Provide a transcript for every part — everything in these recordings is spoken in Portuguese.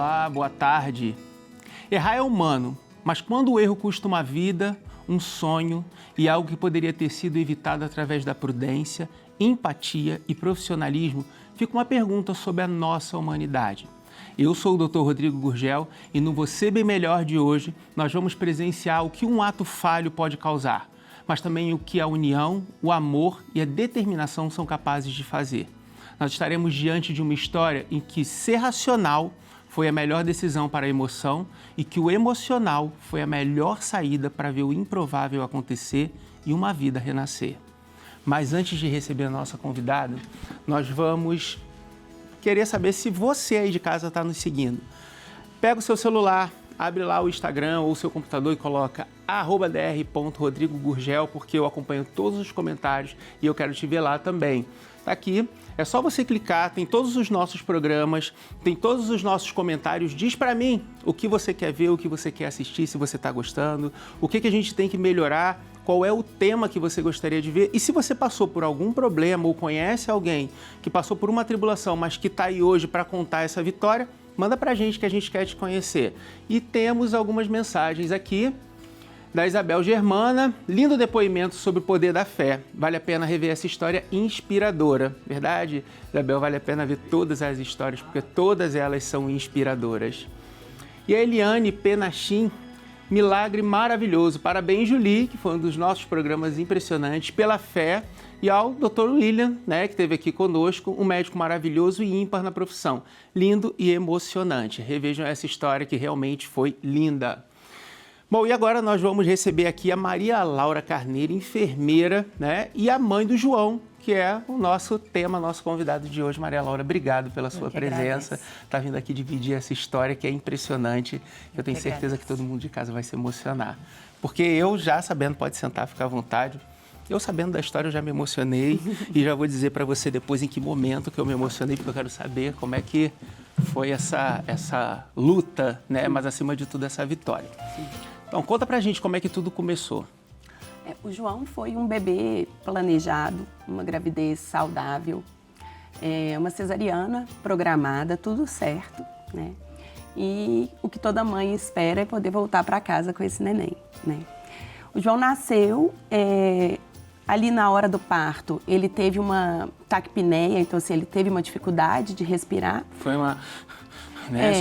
Olá, boa tarde. Errar é humano, mas quando o erro custa uma vida, um sonho e algo que poderia ter sido evitado através da prudência, empatia e profissionalismo, fica uma pergunta sobre a nossa humanidade. Eu sou o Dr. Rodrigo Gurgel e no Você Bem Melhor de hoje nós vamos presenciar o que um ato falho pode causar, mas também o que a união, o amor e a determinação são capazes de fazer. Nós estaremos diante de uma história em que ser racional foi a melhor decisão para a emoção e que o emocional foi a melhor saída para ver o improvável acontecer e uma vida renascer. Mas antes de receber a nossa convidada, nós vamos querer saber se você aí de casa está nos seguindo. Pega o seu celular, abre lá o Instagram ou o seu computador e coloca @dr.rodrigogurgel, porque eu acompanho todos os comentários e eu quero te ver lá também. Tá aqui, é só você clicar, tem todos os nossos programas, tem todos os nossos comentários. Diz pra mim o que você quer ver, o que você quer assistir, se você tá gostando, o que a gente tem que melhorar, qual é o tema que você gostaria de ver. E se você passou por algum problema ou conhece alguém que passou por uma tribulação, mas que tá aí hoje para contar essa vitória, manda pra gente que a gente quer te conhecer. E temos algumas mensagens aqui da Isabel Germana, lindo depoimento sobre o poder da fé. Vale a pena rever essa história inspiradora. Verdade, Isabel? Vale a pena ver todas as histórias, porque todas elas são inspiradoras. E a Eliane Penachim, milagre maravilhoso. Parabéns, Julie, que foi um dos nossos programas impressionantes, pela fé. E ao Dr. William, né, que esteve aqui conosco, um médico maravilhoso e ímpar na profissão. Lindo e emocionante. Revejam essa história que realmente foi linda. Bom, e agora nós vamos receber aqui a Maria Laura Carneiro, enfermeira, né, e a mãe do João, que é o nosso tema, nosso convidado de hoje. Maria Laura, obrigado pela sua presença. Está vindo aqui dividir essa história que é impressionante. Eu tenho certeza que todo mundo de casa vai se emocionar. Porque eu já sabendo, pode sentar, ficar à vontade. Eu sabendo da história, eu já me emocionei e já vou dizer para você depois em que momento que eu me emocionei, porque eu quero saber como é que foi essa luta, né, mas acima de tudo essa vitória. Sim. Então, conta pra gente como é que tudo começou. O João foi um bebê planejado, uma gravidez saudável, uma cesariana programada, tudo certo, né? E o que toda mãe espera é poder voltar para casa com esse neném, né? O João nasceu, ali na hora do parto, ele teve uma taquipneia, então assim, ele teve uma dificuldade de respirar. Foi uma...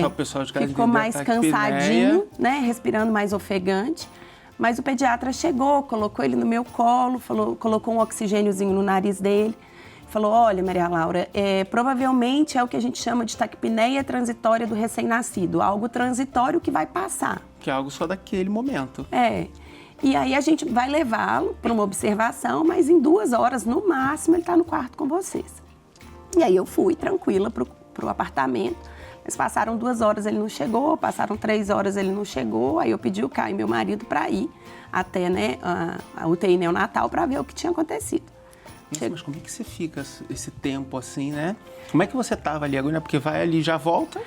Só o pessoal de casa ficou mais cansadinho, né? Respirando mais ofegante. Mas o pediatra chegou, colocou ele no meu colo, colocou um oxigêniozinho no nariz dele. Falou, olha, Maria Laura, provavelmente é o que a gente chama de taquipneia transitória do recém-nascido. Algo transitório que vai passar. Que é algo só daquele momento. E aí a gente vai levá-lo para uma observação, mas em 2 horas, no máximo, ele está no quarto com vocês. E aí eu fui tranquila para o apartamento. Mas passaram 2 horas, ele não chegou, passaram 3 horas, ele não chegou. Aí eu pedi o Caio, meu marido, para ir até, né, a UTI neonatal para ver o que tinha acontecido. Nossa, mas como é que você fica esse tempo assim, né? Como é que você estava ali agora? Porque vai ali e já volta?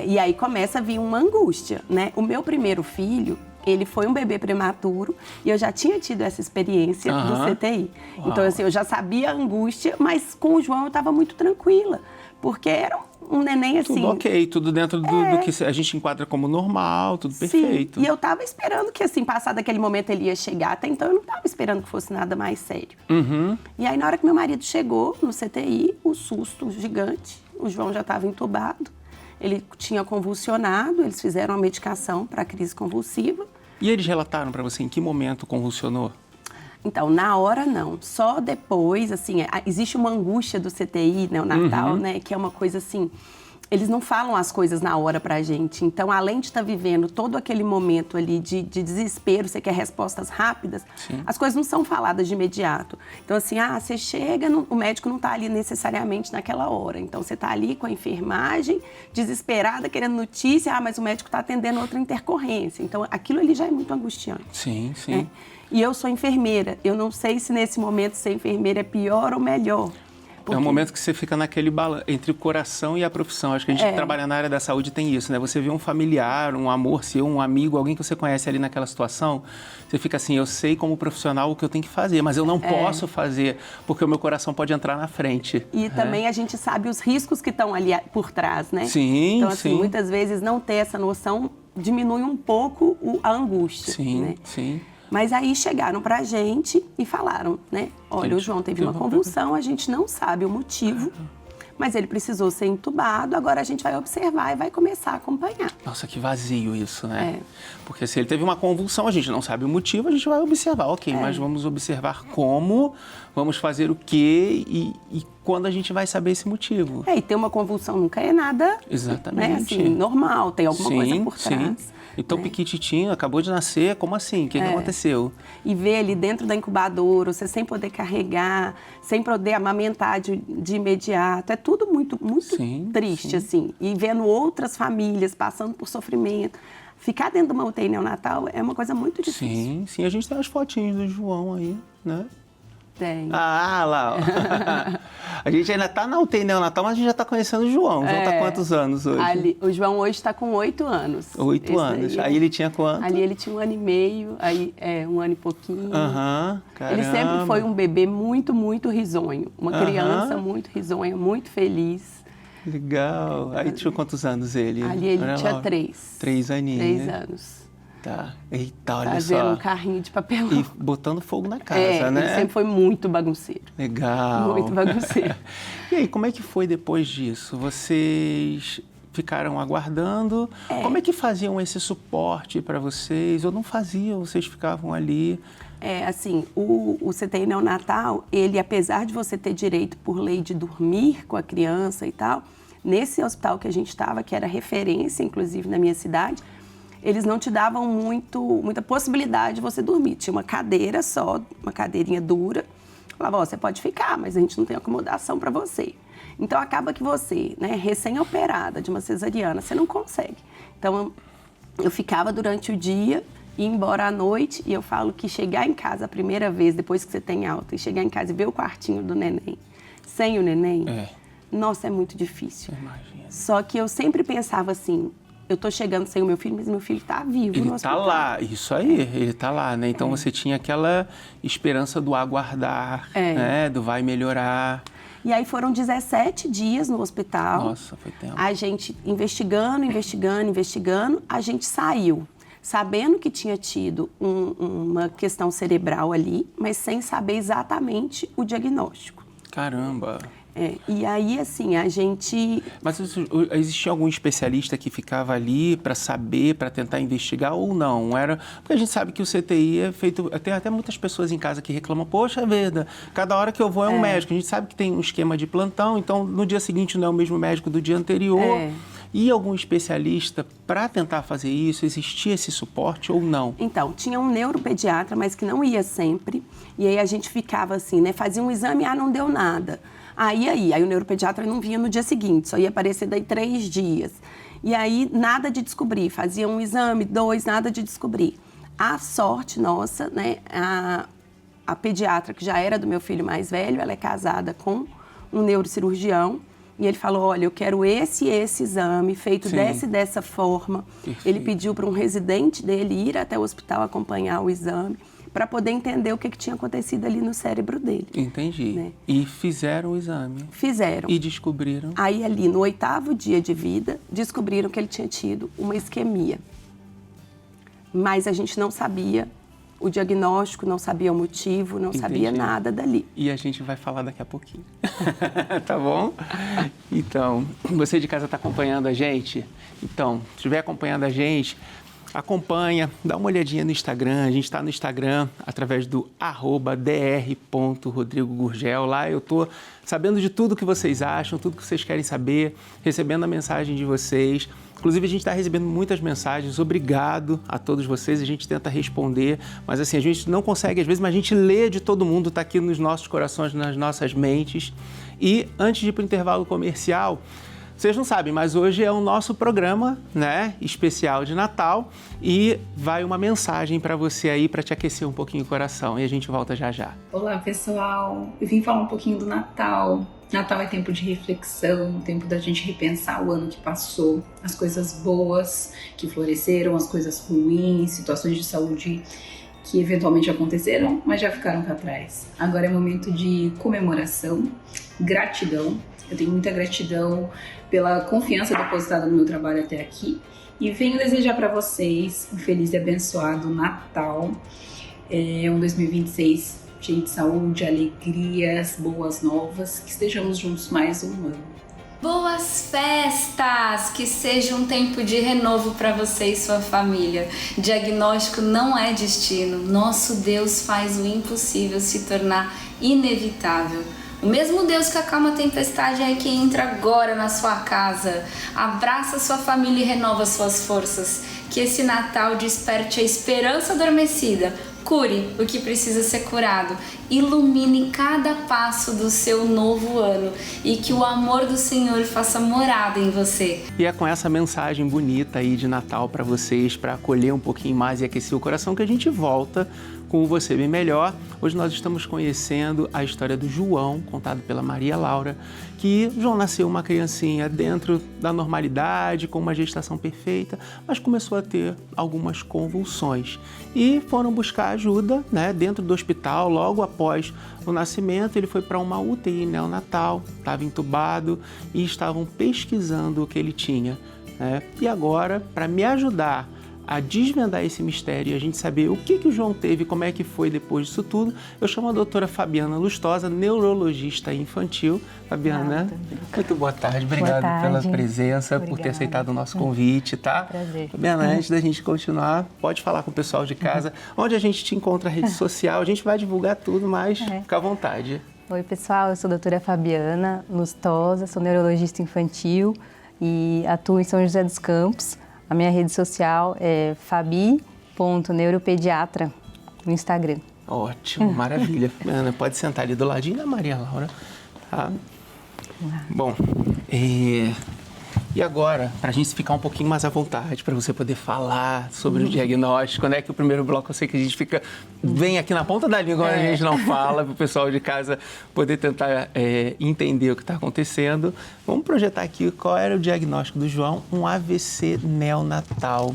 E aí começa a vir uma angústia, né? O meu primeiro filho, ele foi um bebê prematuro e eu já tinha tido essa experiência do CTI. Uau. Então, assim, eu já sabia a angústia, mas com o João eu estava muito tranquila, porque era um neném assim... Tudo ok, tudo dentro do que a gente enquadra como normal, tudo perfeito. Sim, e eu tava esperando que, assim, passado aquele momento ele ia chegar, até então eu não tava esperando que fosse nada mais sério. Uhum. E aí, na hora que meu marido chegou no CTI, o susto gigante, o João já estava entubado, ele tinha convulsionado, eles fizeram a medicação para crise convulsiva. E eles relataram para você em que momento convulsionou? Então, na hora não, só depois, assim, existe uma angústia do CTI neonatal, né, que é uma coisa assim, eles não falam as coisas na hora pra gente, então além de estar vivendo todo aquele momento ali de desespero, você quer respostas rápidas, sim, as coisas não são faladas de imediato. Então assim, você chega, o médico não tá ali necessariamente naquela hora, então você tá ali com a enfermagem, desesperada, querendo notícia, mas o médico tá atendendo outra intercorrência, então aquilo ali já é muito angustiante. Sim, sim. E eu sou enfermeira, eu não sei se nesse momento ser enfermeira é pior ou melhor, É um momento que você fica naquele balanço entre o coração e a profissão. Acho que a gente trabalha na área da saúde tem isso, né? Você vê um familiar, um amor seu, um amigo, alguém que você conhece ali naquela situação, você fica assim, eu sei como profissional o que eu tenho que fazer, mas eu não posso fazer, porque o meu coração pode entrar na frente. E também a gente sabe os riscos que estão ali por trás, né? Sim, então, assim, sim. muitas vezes não ter essa noção diminui um pouco a angústia, Sim, né? sim. Mas aí chegaram pra gente e falaram, né? Olha, o João teve uma convulsão, a gente não sabe o motivo, mas ele precisou ser entubado, agora a gente vai observar e vai começar a acompanhar. Nossa, que vazio isso, né? Porque se ele teve uma convulsão, a gente não sabe o motivo, a gente vai observar. Ok, mas vamos observar como, vamos fazer o quê e quando a gente vai saber esse motivo. E ter uma convulsão nunca é nada, exatamente, né, assim, normal, tem alguma coisa por trás. Sim. Então, piquititinho, acabou de nascer, como assim? O que aconteceu? E ver ele dentro da incubadora, você sem poder carregar, sem poder amamentar de imediato, é tudo muito triste, assim. E vendo outras famílias passando por sofrimento. Ficar dentro de uma UTI neonatal é uma coisa muito difícil. Sim, a gente tem as fotinhas do João aí, né? Tem. Ah, lá, ó. A gente ainda tá na UTI neonatal, mas a gente já tá conhecendo o João. O João tá quantos anos hoje? O João hoje está com 8 anos. 8 anos. Aí ele tinha quanto? Ali ele tinha 1 ano e meio, aí 1 ano e pouquinho. Caramba. Ele sempre foi um bebê muito, muito risonho. Uma criança muito risonha, muito feliz. Legal. Aí tinha quantos anos ele? Ali ele tinha 3. 3 aninhos. 3 anos. Tá. Eita, olha Fazendo só. um carrinho de papelão. E botando fogo na casa, né? Ele sempre foi muito bagunceiro. Legal. Muito bagunceiro. E aí, como é que foi depois disso? Vocês ficaram aguardando? Como é que faziam esse suporte para vocês? Ou não faziam? Vocês ficavam ali? Assim, o CTI neonatal, ele, apesar de você ter direito por lei de dormir com a criança e tal, nesse hospital que a gente estava, que era referência, inclusive, na minha cidade, eles não te davam muita possibilidade de você dormir. Tinha uma cadeira só, uma cadeirinha dura. Falava, você pode ficar, mas a gente não tem acomodação para você. Então, acaba que você, né, recém-operada de uma cesariana, você não consegue. Então, eu ficava durante o dia, ia embora à noite, e eu falo que chegar em casa a primeira vez, depois que você tem alta, e chegar em casa e ver o quartinho do neném, sem o neném, nossa, é muito difícil. Imagina. Só que eu sempre pensava assim, eu tô chegando sem o meu filho, mas meu filho tá vivo no hospital. Ele tá lá, isso aí, ele tá lá, né? Então você tinha aquela esperança do aguardar, né? Do vai melhorar. E aí foram 17 dias no hospital. Nossa, foi tempo. A gente investigando, a gente saiu, sabendo que tinha tido uma questão cerebral ali, mas sem saber exatamente o diagnóstico. Caramba! E aí, assim, a gente... Mas existia algum especialista que ficava ali para saber, para tentar investigar ou não? Porque a gente sabe que o CTI é feito... Tem até muitas pessoas em casa que reclamam, poxa vida, cada hora que eu vou é um médico. A gente sabe que tem um esquema de plantão, então no dia seguinte não é o mesmo médico do dia anterior. E algum especialista para tentar fazer isso? Existia esse suporte ou não? Então, tinha um neuropediatra, mas que não ia sempre. E aí a gente ficava assim, né? Fazia um exame, não deu nada. Aí o neuropediatra não vinha no dia seguinte, só ia aparecer daí 3 dias. E aí, nada de descobrir. Fazia um exame, 2, nada de descobrir. A sorte nossa, né? A pediatra, que já era do meu filho mais velho, ela é casada com um neurocirurgião. E ele falou, olha, eu quero esse exame, feito dessa forma. Perfeito. Ele pediu para um residente dele ir até o hospital acompanhar o exame, para poder entender o que tinha acontecido ali no cérebro dele. Entendi. Né? E fizeram o exame. Fizeram. E descobriram. Aí ali, no 8º dia de vida, descobriram que ele tinha tido uma isquemia. Mas a gente não sabia o diagnóstico, não sabia o motivo, não sabia nada dali. E a gente vai falar daqui a pouquinho. Tá bom? Então, você de casa está acompanhando a gente? Então, se estiver acompanhando a gente, acompanha, dá uma olhadinha no Instagram. A gente está no Instagram através do @dr.rodrigogurgel. Lá eu estou sabendo de tudo que vocês acham, tudo que vocês querem saber, recebendo a mensagem de vocês. Inclusive, a gente está recebendo muitas mensagens. Obrigado a todos vocês. A gente tenta responder, mas assim, a gente não consegue às vezes, mas a gente lê de todo mundo, está aqui nos nossos corações, nas nossas mentes. E antes de ir para o intervalo comercial, Vocês não sabem, mas hoje é o nosso programa, né, especial de Natal e vai uma mensagem para você aí para te aquecer um pouquinho o coração e a gente volta já já. Olá, pessoal. Eu vim falar um pouquinho do Natal. Natal é tempo de reflexão, tempo da gente repensar o ano que passou, as coisas boas que floresceram, as coisas ruins, situações de saúde que eventualmente aconteceram, mas já ficaram para trás. Agora é momento de comemoração, gratidão. Eu tenho muita gratidão pela confiança depositada no meu trabalho até aqui e venho desejar para vocês um feliz e abençoado Natal, um 2026 cheio de saúde, alegrias, boas novas, que estejamos juntos mais um ano. Boas festas! Que seja um tempo de renovo para você e sua família. Diagnóstico não é destino. Nosso Deus faz o impossível se tornar inevitável. O mesmo Deus que acalma a tempestade é que entra agora na sua casa, abraça sua família e renova suas forças. Que esse Natal desperte a esperança adormecida, cure o que precisa ser curado, ilumine cada passo do seu novo ano e que o amor do Senhor faça morada em você. E é com essa mensagem bonita aí de Natal para vocês, para acolher um pouquinho mais e aquecer o coração, que a gente volta com o Você Bem Melhor. Hoje nós estamos conhecendo a história do João, contado pela Maria Laura, que João nasceu uma criancinha dentro da normalidade, com uma gestação perfeita, mas começou a ter algumas convulsões. E foram buscar ajuda, né, dentro do hospital. Logo após o nascimento, ele foi para uma UTI neonatal, estava entubado e estavam pesquisando o que ele tinha, né? E agora, para me ajudar a desvendar esse mistério e a gente saber o que o João teve, como é que foi depois disso tudo, eu chamo a doutora Fabiana Lustosa, neurologista infantil. Fabiana, muito boa tarde. Obrigado pela presença, por ter aceitado o nosso convite, tá? Prazer. Fabiana, antes da gente continuar, pode falar com o pessoal de casa, onde a gente te encontra na rede social, a gente vai divulgar tudo, mas fica à vontade. Oi, pessoal, eu sou a doutora Fabiana Lustosa, sou neurologista infantil e atuo em São José dos Campos. A minha rede social é fabi.neuropediatra no Instagram. Ótimo, maravilha. Ana, pode sentar ali do ladinho da Maria Laura. Tá? Bom, e agora, para a gente ficar um pouquinho mais à vontade, para você poder falar sobre o diagnóstico, né? Que o primeiro bloco eu sei que a gente vem aqui na ponta da língua, a gente não fala, para o pessoal de casa poder tentar entender o que está acontecendo. Vamos projetar aqui qual era o diagnóstico do João, um AVC neonatal.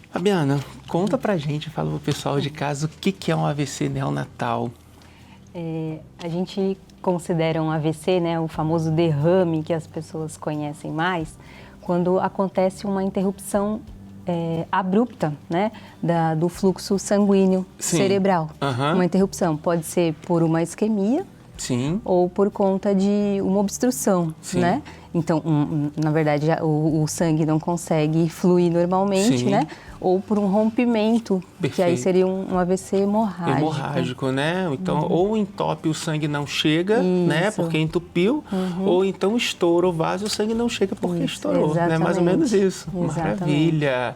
Fabiana, conta pra gente, fala pro pessoal de casa o que é um AVC neonatal. A gente considera um AVC, né, o famoso derrame que as pessoas conhecem mais, quando acontece uma interrupção abrupta, né, do fluxo sanguíneo cerebral. Uma interrupção pode ser por uma isquemia. Sim. Ou por conta de uma obstrução, né? Então, na verdade, o sangue não consegue fluir normalmente, né? Ou por um rompimento, que aí seria um AVC hemorrágico. Hemorrágico, né? Então, ou entope, o sangue não chega, né? Porque entupiu, ou então estoura o vaso e o sangue não chega porque estourou, né? Mais ou menos isso. Exatamente. Maravilha.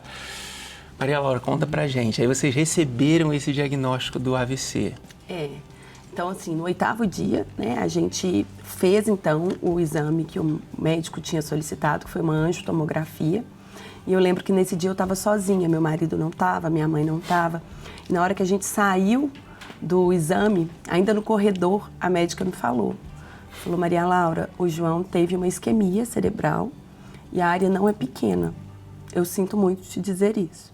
Maria Laura, conta pra gente. Aí vocês receberam esse diagnóstico do AVC. Então, assim, no 8º dia, né, a gente fez, então, o exame que o médico tinha solicitado, que foi uma angiotomografia. E eu lembro que nesse dia eu estava sozinha, meu marido não estava, minha mãe não estava. E na hora que a gente saiu do exame, ainda no corredor, a médica me falou, Maria Laura, o João teve uma isquemia cerebral e a área não é pequena. Eu sinto muito te dizer isso.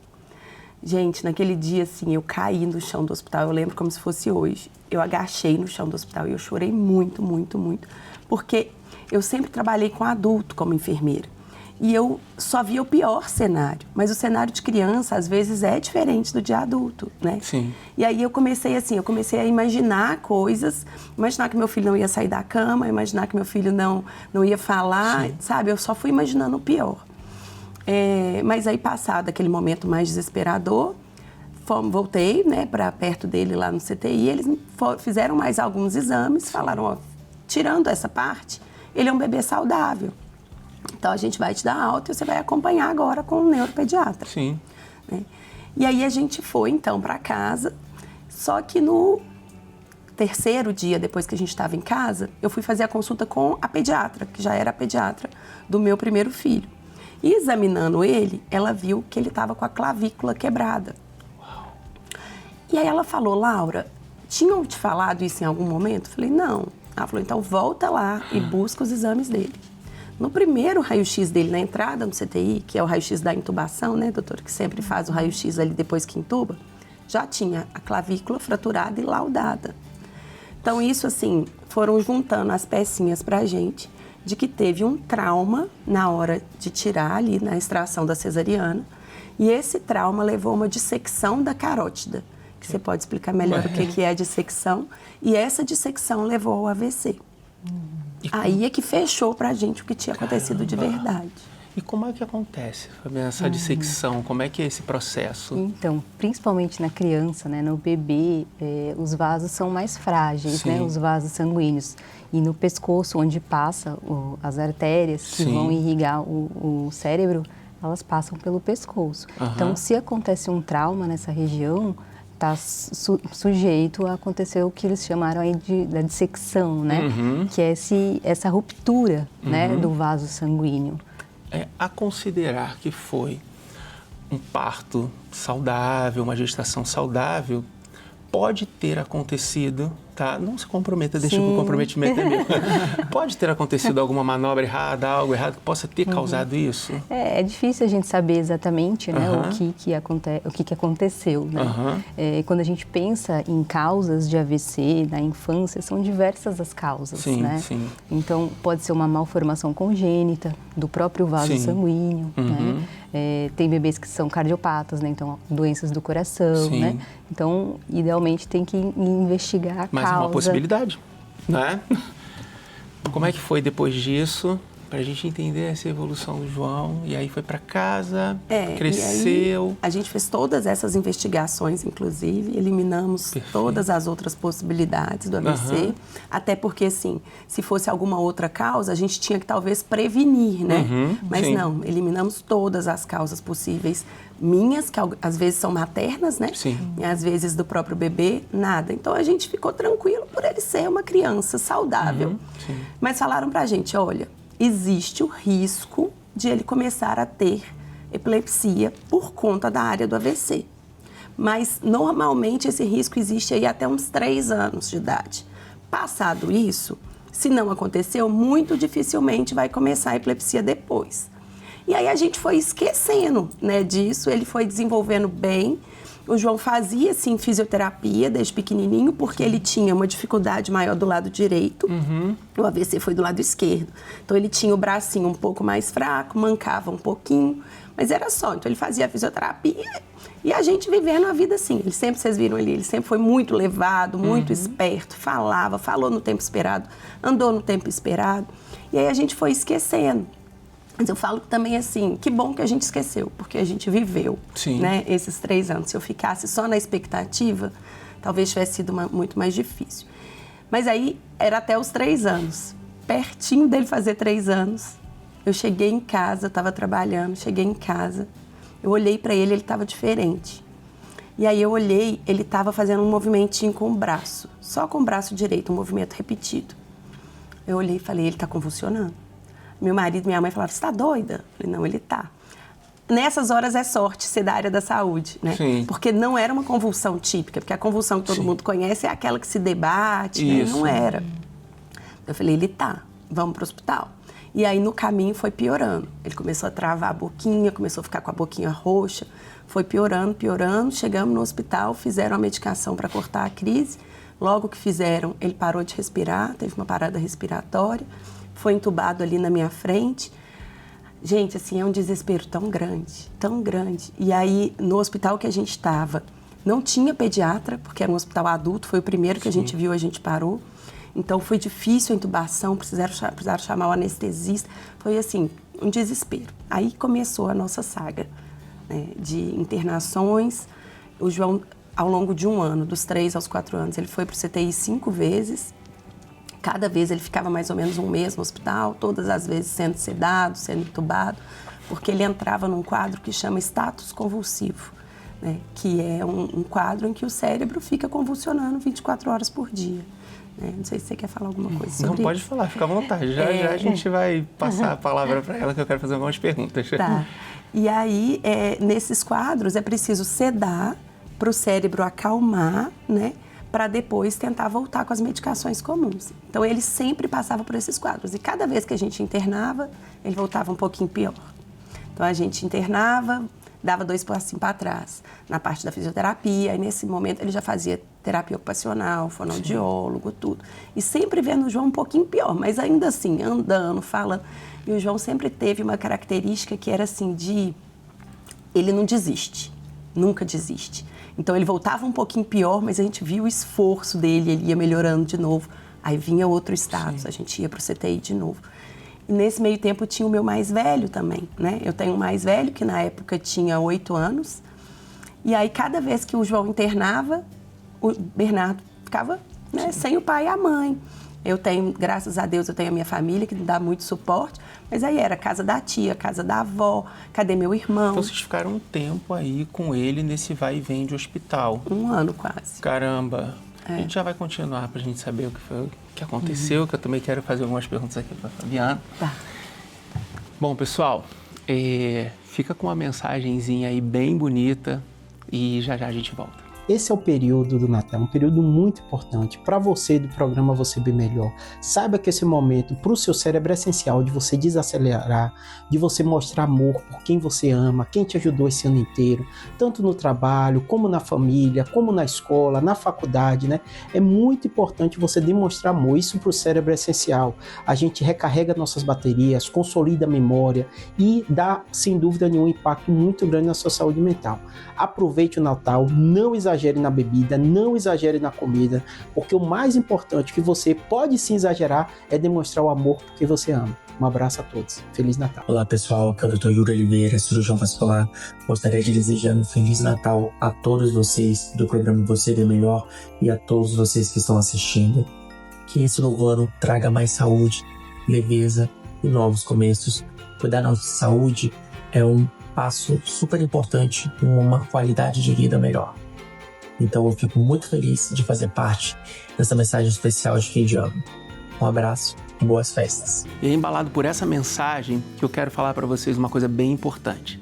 Gente, naquele dia, assim, eu caí no chão do hospital, eu lembro como se fosse hoje. Eu agachei no chão do hospital e eu chorei muito, muito, muito, porque eu sempre trabalhei com adulto como enfermeira. E eu só via o pior cenário, mas o cenário de criança, às vezes, é diferente do de adulto, né? Sim. E aí eu comecei a imaginar coisas, imaginar que meu filho não ia sair da cama, imaginar que meu filho não ia falar, sabe? Eu só fui imaginando o pior. Mas aí, passado aquele momento mais desesperador, voltei, né, para perto dele lá no CTI, eles fizeram mais alguns exames, falaram, ó, tirando essa parte, ele é um bebê saudável. Então, a gente vai te dar alta e você vai acompanhar agora com o neuropediatra. Sim. Né? E aí, a gente foi, então, para casa, só que terceiro dia, depois que a gente estava em casa, eu fui fazer a consulta com a pediatra, que já era a pediatra do meu primeiro filho. E examinando ele, ela viu que ele estava com a clavícula quebrada. E aí ela falou, Laura, tinham te falado isso em algum momento? Eu falei, não. Ela falou, então volta lá e busca os exames dele. No primeiro raio-x dele, na entrada no CTI, que é o raio-x da intubação, né, doutora, que sempre faz o raio-x ali depois que intuba, já tinha a clavícula fraturada e laudada. Então isso, assim, foram juntando as pecinhas pra gente de que teve um trauma na hora de tirar ali, na extração da cesariana, e esse trauma levou a uma dissecção da carótida, que você pode explicar melhor o que é a dissecção, e essa dissecção levou ao AVC. Aí é que fechou pra gente o que tinha acontecido de verdade. E como é que acontece, Fabiana, essa dissecção? Como é que é esse processo? Então, principalmente na criança, né, no bebê, os vasos são mais frágeis, né, os vasos sanguíneos. E no pescoço, onde passa as artérias que vão irrigar o cérebro, elas passam pelo pescoço. Então, se acontece um trauma nessa região, está sujeito a acontecer o que eles chamaram aí da dissecção, né? Que é essa ruptura, né, do vaso sanguíneo. A considerar que foi um parto saudável, uma gestação saudável, pode ter acontecido, tá? Não se comprometa, deixa que o comprometimento é meu. Pode ter acontecido alguma manobra errada, algo errado que possa ter causado isso? É difícil a gente saber exatamente, né, o que aconteceu, né? Quando a gente pensa em causas de AVC na infância, são diversas as causas, né? Então, pode ser uma malformação congênita do próprio vaso sanguíneo, né? Tem bebês que são cardiopatas, né? Então, doenças do coração, né? Então, idealmente, tem que investigar a causa. Mas uma possibilidade, né? Como é que foi depois disso, para a gente entender essa evolução do João? E aí foi para casa, cresceu. E aí, a gente fez todas essas investigações, inclusive, eliminamos todas as outras possibilidades do AVC, até porque, assim, se fosse alguma outra causa, a gente tinha que talvez prevenir, né? Mas não, eliminamos todas as causas possíveis, minhas, que às vezes são maternas, né? E às vezes do próprio bebê, nada. Então a gente ficou tranquilo por ele ser uma criança saudável. Mas falaram pra gente, olha, existe o risco de ele começar a ter epilepsia por conta da área do AVC. Mas, normalmente, esse risco existe aí até uns 3 anos de idade. Passado isso, se não aconteceu, muito dificilmente vai começar a epilepsia depois. E aí a gente foi esquecendo, né, disso, ele foi desenvolvendo bem. O João fazia, sim, fisioterapia desde pequenininho, porque ele tinha uma dificuldade maior do lado direito. O AVC foi do lado esquerdo. Então, ele tinha o bracinho um pouco mais fraco, mancava um pouquinho, mas era só. Então, ele fazia fisioterapia e a gente vivendo a vida assim. Ele sempre, vocês viram ali, ele sempre foi muito levado, muito esperto, falou no tempo esperado, andou no tempo esperado. E aí, a gente foi esquecendo. Mas eu falo também assim, que bom que a gente esqueceu, porque a gente viveu, né, esses 3 anos. Se eu ficasse só na expectativa, talvez tivesse sido muito mais difícil. Mas aí, era até os 3 anos. Pertinho dele fazer 3 anos, eu cheguei em casa, estava trabalhando, cheguei em casa, eu olhei para ele estava diferente. E aí eu olhei, ele estava fazendo um movimentinho com o braço, só com o braço direito, um movimento repetido. Eu olhei e falei, ele está convulsionando. Meu marido e minha mãe falaram, você está doida? Eu falei, não, ele está. Nessas horas é sorte ser da área da saúde, né? Porque não era uma convulsão típica, porque a convulsão que todo mundo conhece é aquela que se debate, né? Não era. Eu falei, ele tá, vamos pro hospital. E aí no caminho foi piorando. Ele começou a travar a boquinha, começou a ficar com a boquinha roxa, foi piorando, chegamos no hospital, fizeram a medicação para cortar a crise. Logo que fizeram, ele parou de respirar, teve uma parada respiratória, foi entubado ali na minha frente. Gente, assim, é um desespero tão grande, tão grande. E aí, no hospital que a gente estava, não tinha pediatra, porque era um hospital adulto, foi o primeiro que a gente viu, a gente parou. Então, foi difícil a intubação, precisaram chamar o anestesista. Foi, assim, um desespero. Aí começou a nossa saga, né, de internações. O João, ao longo de 1 ano, dos 3 aos 4 anos, ele foi para o CTI 5 vezes. Cada vez ele ficava mais ou menos 1 mês no hospital, todas as vezes sendo sedado, sendo intubado, porque ele entrava num quadro que chama status convulsivo. né? Que é um quadro em que o cérebro fica convulsionando 24 horas por dia. Né? Não sei se você quer falar alguma coisa sobre isso. Não, pode falar, fica à vontade. Já a gente vai passar a palavra para ela, que eu quero fazer algumas perguntas. Tá. E aí, nesses quadros, é preciso sedar para o cérebro acalmar, né? Para depois tentar voltar com as medicações comuns. Então, ele sempre passava por esses quadros. E cada vez que a gente internava, ele voltava um pouquinho pior. Então, a gente internava, dava 2 passinhos para trás na parte da fisioterapia. E nesse momento, ele já fazia terapia ocupacional, fonoaudiólogo, tudo. E sempre vendo o João um pouquinho pior, mas ainda assim, andando, falando. E o João sempre teve uma característica que era assim, ele não desiste, nunca desiste. Então, ele voltava um pouquinho pior, mas a gente via o esforço dele, ele ia melhorando de novo. Aí vinha outro status, a gente ia para o CTI de novo. E nesse meio tempo tinha o meu mais velho também, né? Eu tenho um mais velho, que na época tinha 8 anos. E aí, cada vez que o João internava, o Bernardo ficava, né, sem o pai e a mãe. Eu tenho, graças a Deus, eu tenho a minha família que me dá muito suporte, mas aí era casa da tia, casa da avó, cadê meu irmão? Então vocês ficaram um tempo aí com ele nesse vai e vem de hospital. 1 ano quase. Caramba! A gente já vai continuar pra gente saber o que foi, o que aconteceu, que eu também quero fazer algumas perguntas aqui pra Fabiana. Tá. Bom, pessoal, fica com uma mensagenzinha aí bem bonita e já a gente volta. Esse é o período do Natal, um período muito importante para você do programa Você Bem Melhor. Saiba que esse momento para o seu cérebro é essencial de você desacelerar, de você mostrar amor por quem você ama, quem te ajudou esse ano inteiro, tanto no trabalho, como na família, como na escola, na faculdade, né? É muito importante você demonstrar amor, isso para o cérebro é essencial. A gente recarrega nossas baterias, consolida a memória e dá, sem dúvida nenhuma, um impacto muito grande na sua saúde mental. Aproveite o Natal, não exagere na bebida, não exagere na comida, porque o mais importante que você pode sim exagerar é demonstrar o amor porque você ama. Um abraço a todos. Feliz Natal. Olá pessoal, aqui é o Dr. Yuri Oliveira, cirurgião vascular. Gostaria de desejar um Feliz Natal a todos vocês do programa Você Bem Melhor e a todos vocês que estão assistindo. Que esse novo ano traga mais saúde, leveza e novos começos. Cuidar da nossa saúde é um passo super importante em uma qualidade de vida melhor. Então eu fico muito feliz de fazer parte dessa mensagem especial de fim de ano. Um abraço e boas festas. E é embalado por essa mensagem que eu quero falar para vocês uma coisa bem importante.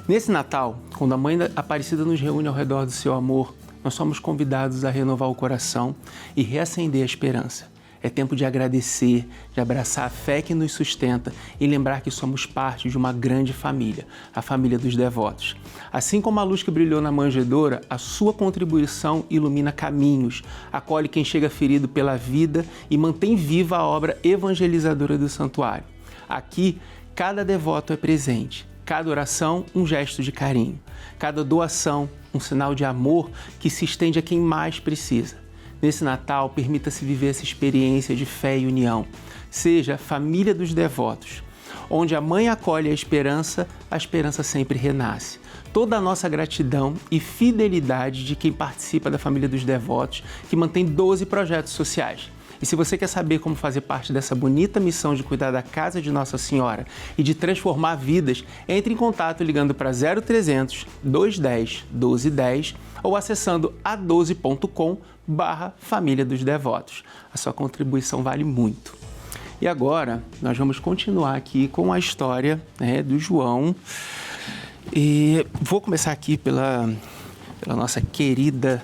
Nesse Natal, quando a Mãe Aparecida nos reúne ao redor do seu amor, nós somos convidados a renovar o coração e reacender a esperança. É tempo de agradecer, de abraçar a fé que nos sustenta e lembrar que somos parte de uma grande família, a família dos devotos. Assim como a luz que brilhou na manjedoura, a sua contribuição ilumina caminhos, acolhe quem chega ferido pela vida e mantém viva a obra evangelizadora do santuário. Aqui, cada devoto é presente, cada oração um gesto de carinho, cada doação um sinal de amor que se estende a quem mais precisa. Nesse Natal, permita-se viver essa experiência de fé e união. Seja família dos devotos. Onde a mãe acolhe a esperança sempre renasce. Toda a nossa gratidão e fidelidade de quem participa da família dos devotos, que mantém 12 projetos sociais. E se você quer saber como fazer parte dessa bonita missão de cuidar da casa de Nossa Senhora e de transformar vidas, entre em contato ligando para 0300 210 1210 ou acessando a12.com/Família dos Devotos. A sua contribuição vale muito. E agora, nós vamos continuar aqui com a história, né, do João. E vou começar aqui pela nossa querida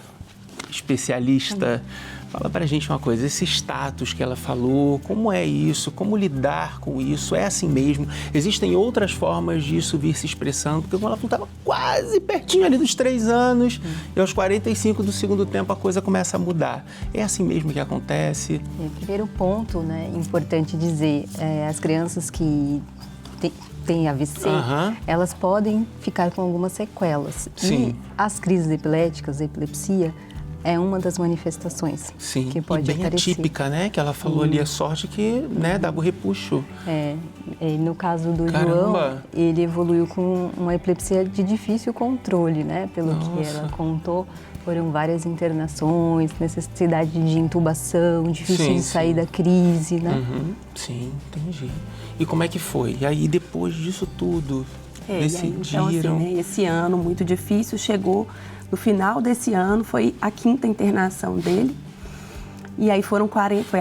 especialista. Fala pra gente uma coisa, esse status que ela falou, como é isso? Como lidar com isso? É assim mesmo? Existem outras formas disso vir se expressando? Porque quando ela estava quase pertinho ali dos 3 anos, e aos 45 do segundo tempo a coisa começa a mudar. É assim mesmo que acontece? Primeiro ponto, né, importante dizer, as crianças que têm AVC, elas podem ficar com algumas sequelas. Sim. E as crises epiléticas, a epilepsia, é uma das manifestações que pode e bem aparecer. atípica, né? Que ela falou ali, a sorte que, né, dava o repuxo. No caso do Caramba. João, ele evoluiu com uma epilepsia de difícil controle, né? Pelo que ela contou, foram várias internações, necessidade de intubação, difícil de sair da crise, né? Sim, entendi. E como é que foi? E aí, depois disso tudo? decidiram. Então, assim, né, esse ano muito difícil, chegou no final desse ano, foi a 5ª internação dele. E aí foi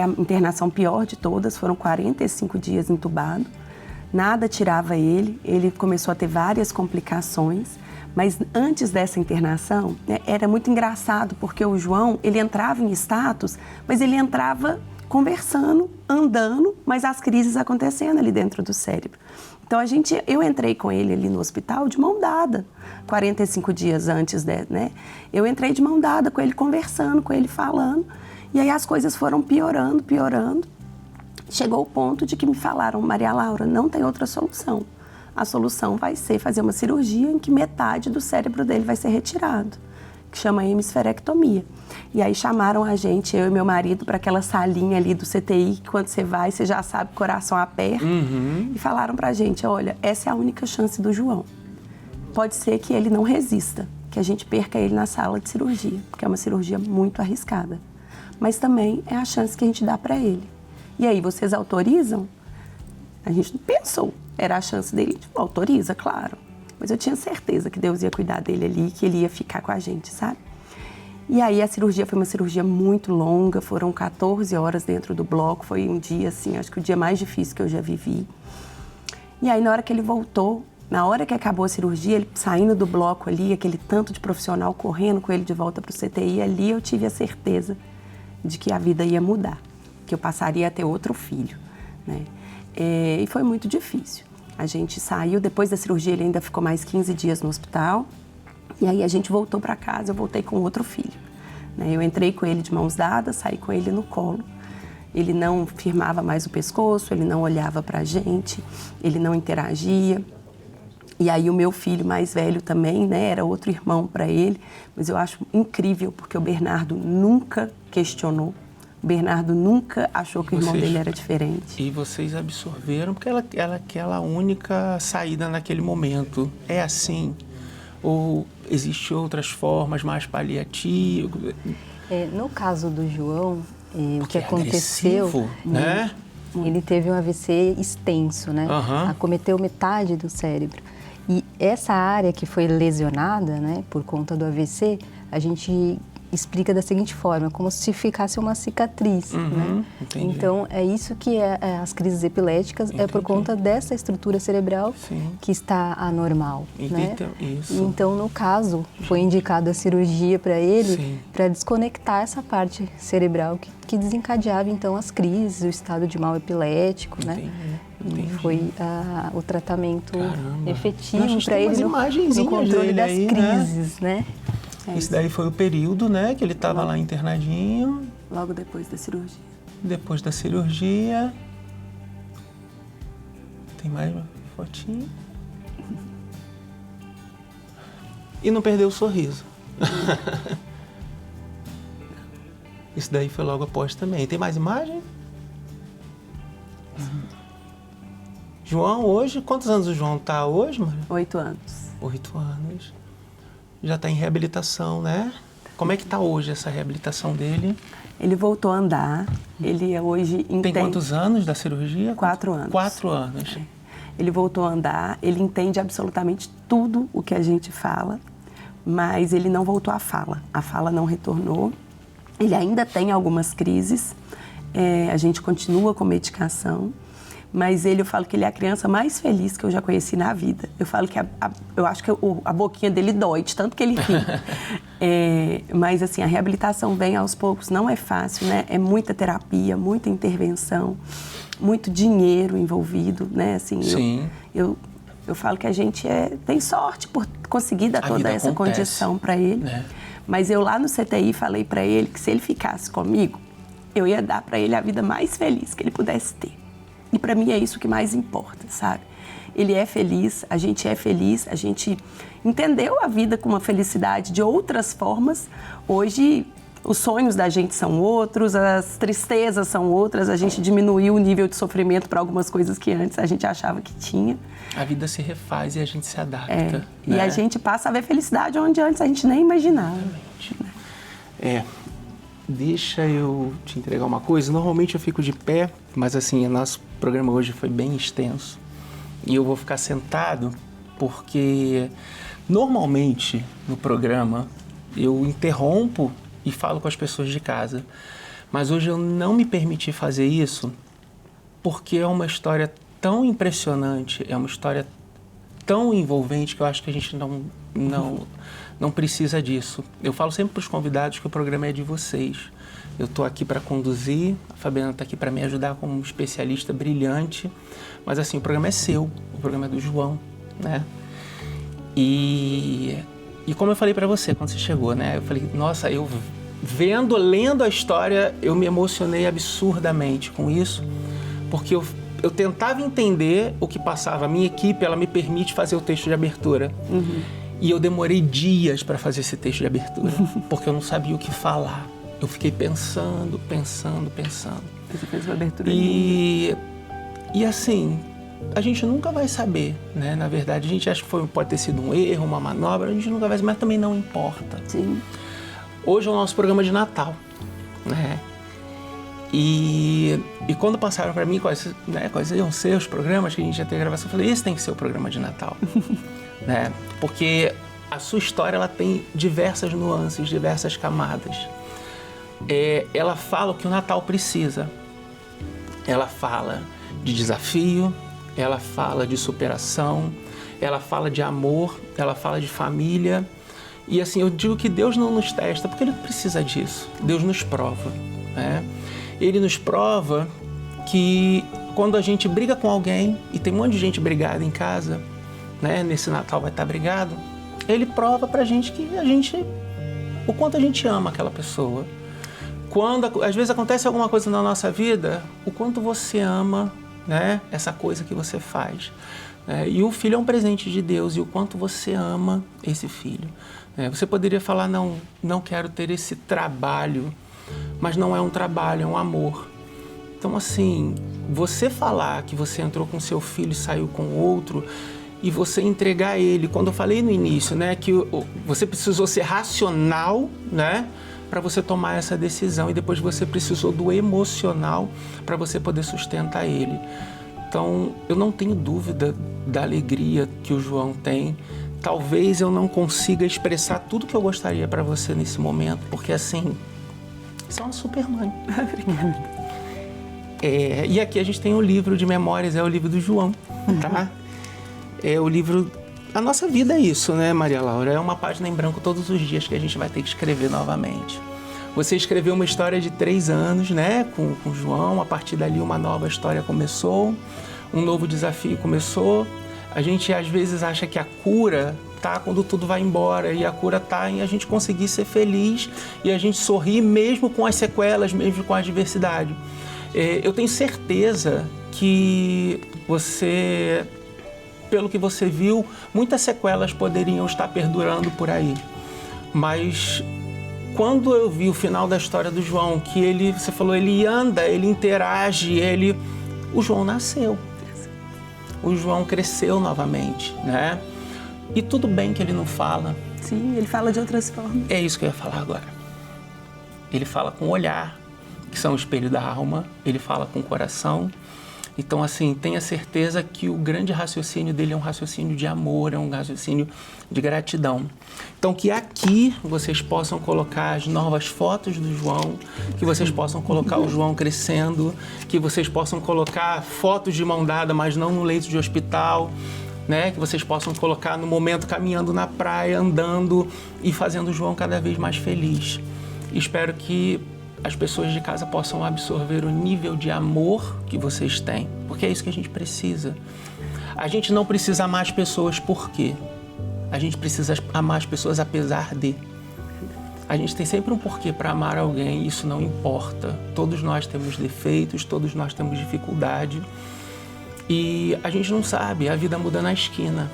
a internação pior de todas, foram 45 dias entubado. Nada tirava ele começou a ter várias complicações. Mas antes dessa internação, né, era muito engraçado, porque o João, ele entrava em status, mas ele entrava conversando, andando, mas as crises acontecendo ali dentro do cérebro. Então, eu entrei com ele ali no hospital de mão dada, 45 dias antes, né? Eu entrei de mão dada com ele, conversando, com ele falando, e aí as coisas foram piorando, piorando. Chegou o ponto de que me falaram, Maria Laura, não tem outra solução. A solução vai ser fazer uma cirurgia em que metade do cérebro dele vai ser retirado, que chama hemisferectomia. E aí chamaram a gente, eu e meu marido, para aquela salinha ali do CTI, que quando você vai, você já sabe que o coração aperta. E falaram pra gente, olha, essa é a única chance do João. Pode ser que ele não resista, que a gente perca ele na sala de cirurgia, porque é uma cirurgia muito arriscada. Mas também é a chance que a gente dá para ele. E aí, vocês autorizam? A gente não pensou. Era a chance dele, autoriza, claro. Mas eu tinha certeza que Deus ia cuidar dele ali, que ele ia ficar com a gente, sabe? E aí a cirurgia foi uma cirurgia muito longa, foram 14 horas dentro do bloco, foi um dia, assim, acho que o dia mais difícil que eu já vivi. E aí na hora que ele voltou, na hora que acabou a cirurgia, ele saindo do bloco ali, aquele tanto de profissional correndo com ele de volta para o CTI, ali eu tive a certeza de que a vida ia mudar, que eu passaria a ter outro filho, né? E foi muito difícil. A gente saiu, depois da cirurgia ele ainda ficou mais 15 dias no hospital. E aí a gente voltou para casa, eu voltei com outro filho, né? Eu entrei com ele de mãos dadas, saí com ele no colo. Ele não firmava mais o pescoço, ele não olhava pra gente, ele não interagia. E aí o meu filho mais velho também, né, era outro irmão para ele. Mas eu acho incrível, porque o Bernardo nunca questionou. O Bernardo nunca achou que o irmão dele era diferente. E vocês absorveram, porque ela é aquela única saída naquele momento. É assim? Ou existem outras formas mais paliativas? No caso do João, o que é aconteceu, agressivo, né? Ele teve um AVC extenso, né? Acometeu metade do cérebro. E essa área que foi lesionada, né, por conta do AVC, a gente explica da seguinte forma, como se ficasse uma cicatriz, né? Entendi. Então, é isso que as crises epiléticas, é por conta dessa estrutura cerebral que está anormal, né? Então, no caso, foi indicada a cirurgia para ele, para desconectar essa parte cerebral que desencadeava, então, as crises, o estado de mal epilético, né? E foi o tratamento efetivo para ele no controle das crises, né? Esse daí foi o período, né, que ele estava lá internadinho. Logo depois da cirurgia. Depois da cirurgia. Tem mais uma fotinha. E não perdeu o sorriso. Isso daí foi logo após também. Tem mais imagem? João, hoje, quantos anos o João está hoje, Maria? 8 anos. 8 anos. Já está em reabilitação, né? Como é que está hoje essa reabilitação dele? Ele voltou a andar. Ele hoje entende... Tem quantos anos da cirurgia? 4 anos. 4 anos. Ele voltou a andar. Ele entende absolutamente tudo o que a gente fala, mas ele não voltou à fala. A fala não retornou. Ele ainda tem algumas crises. A gente continua com medicação. Mas eu falo que ele é a criança mais feliz que eu já conheci na vida. Eu falo que eu acho que a boquinha dele dói, de tanto que ele ri. Mas assim, a reabilitação vem aos poucos, não é fácil, né? É muita terapia, muita intervenção, muito dinheiro envolvido, né? Assim, eu falo que a gente tem sorte por conseguir dar toda essa condição para ele. Né? Mas eu lá no CTI falei para ele que se ele ficasse comigo, eu ia dar para ele a vida mais feliz que ele pudesse ter. E para mim é isso que mais importa, sabe? Ele é feliz, a gente entendeu a vida com uma felicidade de outras formas. Hoje, os sonhos da gente são outros, as tristezas são outras, a gente diminuiu o nível de sofrimento para algumas coisas que antes a gente achava que tinha. A vida se refaz e a gente se adapta. Né? E a gente passa a ver felicidade onde antes a gente nem imaginava. Deixa eu te entregar uma coisa. Normalmente eu fico de pé, mas assim, o nosso programa hoje foi bem extenso. E eu vou ficar sentado porque normalmente no programa eu interrompo e falo com as pessoas de casa, mas hoje eu não me permiti fazer isso porque é uma história tão impressionante, é uma história tão envolvente que eu acho que a gente não precisa disso. Eu falo sempre para os convidados que o programa é de vocês. Eu estou aqui para conduzir, a Fabiana está aqui para me ajudar como especialista brilhante, mas assim, o programa é seu, o programa é do João, né? E como eu falei para você quando você chegou, né? Eu falei, nossa, eu lendo a história, eu me emocionei absurdamente com isso, porque eu tentava entender o que passava. A minha equipe, ela me permite fazer o texto de abertura. E eu demorei dias para fazer esse texto de abertura, porque eu não sabia o que falar. Eu fiquei pensando. Você fez uma abertura e assim, a gente nunca vai saber, né? Na verdade, a gente acha que pode ter sido um erro, uma manobra, a gente nunca vai saber, mas também não importa. Sim. Hoje é o nosso programa de Natal, né? E quando passaram para mim quais iam ser os programas que a gente ia ter gravação, eu falei, esse tem que ser o programa de Natal. Né? Porque a sua história ela tem diversas nuances, diversas camadas. Ela fala o que o Natal precisa. Ela fala de desafio, ela fala de superação, ela fala de amor, ela fala de família. E assim, eu digo que Deus não nos testa porque Ele não precisa disso. Deus nos prova, né? Ele nos prova que quando a gente briga com alguém, e tem um monte de gente brigada em casa, né? Nesse Natal vai estar brigado, Ele prova pra gente que o quanto a gente ama aquela pessoa. Quando às vezes acontece alguma coisa na nossa vida, o quanto você ama, né? Essa coisa que você faz. E o filho é um presente de Deus, e o quanto você ama esse filho. Você poderia falar, não quero ter esse trabalho, mas não é um trabalho, é um amor. Então, assim, você falar que você entrou com seu filho e saiu com outro, e você entregar ele, quando eu falei no início, né, que você precisou ser racional, né, para você tomar essa decisão, e depois você precisou do emocional para você poder sustentar ele. Então, eu não tenho dúvida da alegria que o João tem. Talvez eu não consiga expressar tudo que eu gostaria para você nesse momento, porque assim, você é uma super mãe. Obrigada. E aqui a gente tem o livro de memórias, é o livro do João, tá? É o livro... A nossa vida é isso, né, Maria Laura? É uma página em branco todos os dias que a gente vai ter que escrever novamente. Você escreveu uma história de 3 anos, né, com o João. A partir dali uma nova história começou, um novo desafio começou. A gente às vezes acha que a cura tá quando tudo vai embora, e a cura tá em a gente conseguir ser feliz e a gente sorrir mesmo com as sequelas, mesmo com a adversidade. Eu tenho certeza que você, pelo que você viu, muitas sequelas poderiam estar perdurando por aí. Mas quando eu vi o final da história do João, que você falou, ele anda, ele interage, o João nasceu. O João cresceu novamente, né? E tudo bem que ele não fala. Sim, ele fala de outras formas. É isso que eu ia falar agora. Ele fala com o olhar, que são o espelho da alma. Ele fala com o coração. Então, assim, tenha certeza que o grande raciocínio dele é um raciocínio de amor, é um raciocínio de gratidão. Então, que aqui vocês possam colocar as novas fotos do João, que vocês possam colocar o João crescendo, que vocês possam colocar fotos de mão dada, mas não no leito de hospital, né? Que vocês possam colocar no momento caminhando na praia, andando e fazendo o João cada vez mais feliz. Espero que as pessoas de casa possam absorver o nível de amor que vocês têm, porque é isso que a gente precisa. A gente não precisa amar as pessoas por quê? A gente precisa amar as pessoas apesar de. A gente tem sempre um porquê para amar alguém, e isso não importa. Todos nós temos defeitos, todos nós temos dificuldade, e a gente não sabe, a vida muda na esquina.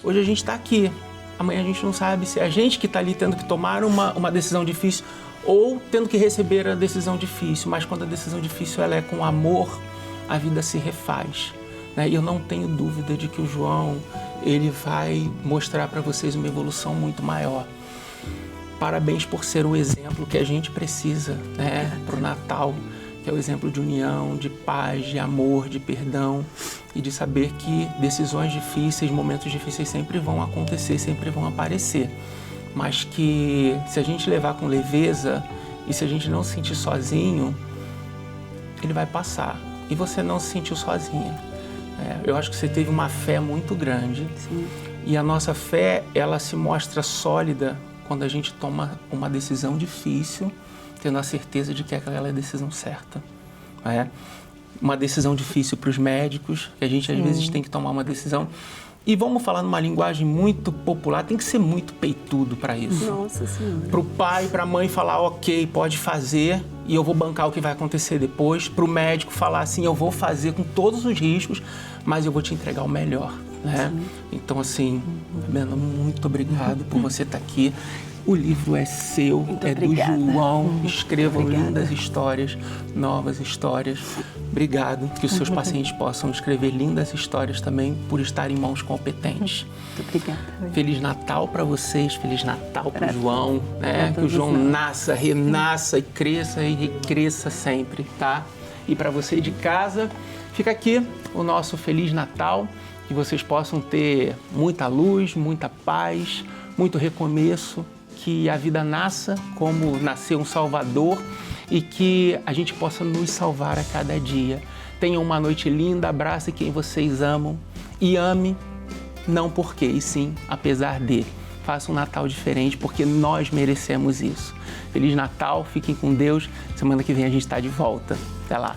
Hoje a gente está aqui, amanhã a gente não sabe se é a gente que está ali tendo que tomar uma decisão difícil ou tendo que receber a decisão difícil, mas quando a decisão difícil ela é com amor, a vida se refaz, né? E eu não tenho dúvida de que o João, ele vai mostrar para vocês uma evolução muito maior. Parabéns por ser o exemplo que a gente precisa, né, para o Natal, que é o exemplo de união, de paz, de amor, de perdão e de saber que decisões difíceis, momentos difíceis sempre vão acontecer, sempre vão aparecer. Mas que se a gente levar com leveza e se a gente não se sentir sozinho, ele vai passar. E você não se sentiu sozinha. Eu acho que você teve uma fé muito grande. Sim. E a nossa fé, ela se mostra sólida quando a gente toma uma decisão difícil, tendo a certeza de que aquela é a decisão certa. Uma decisão difícil para os médicos, que a gente às vezes tem que tomar uma decisão. E vamos falar numa linguagem muito popular, tem que ser muito peitudo para isso. Nossa Senhora. Para o pai, para a mãe falar, ok, pode fazer e eu vou bancar o que vai acontecer depois. Para o médico falar assim, eu vou fazer com todos os riscos, mas eu vou te entregar o melhor, né? Então, assim, Fabiana, muito obrigado por você estar aqui. O livro é seu, muito é obrigada. do João. Escrevam Obrigada. lindas histórias, novas histórias. Obrigado, que os seus pacientes possam escrever lindas histórias também por estar em mãos competentes. Muito obrigada. Feliz Natal para vocês, Feliz Natal para o João, né? Que o todos João nós. nasça, renasça e recresça sempre, tá? E para você de casa, fica aqui o nosso Feliz Natal, que vocês possam ter muita luz, muita paz, muito recomeço, que a vida nasça como nasceu um Salvador e que a gente possa nos salvar a cada dia. Tenham uma noite linda, abrace quem vocês amam e ame, não porque, e sim apesar de. Faça um Natal diferente, porque nós merecemos isso. Feliz Natal, fiquem com Deus. Semana que vem a gente está de volta. Até lá.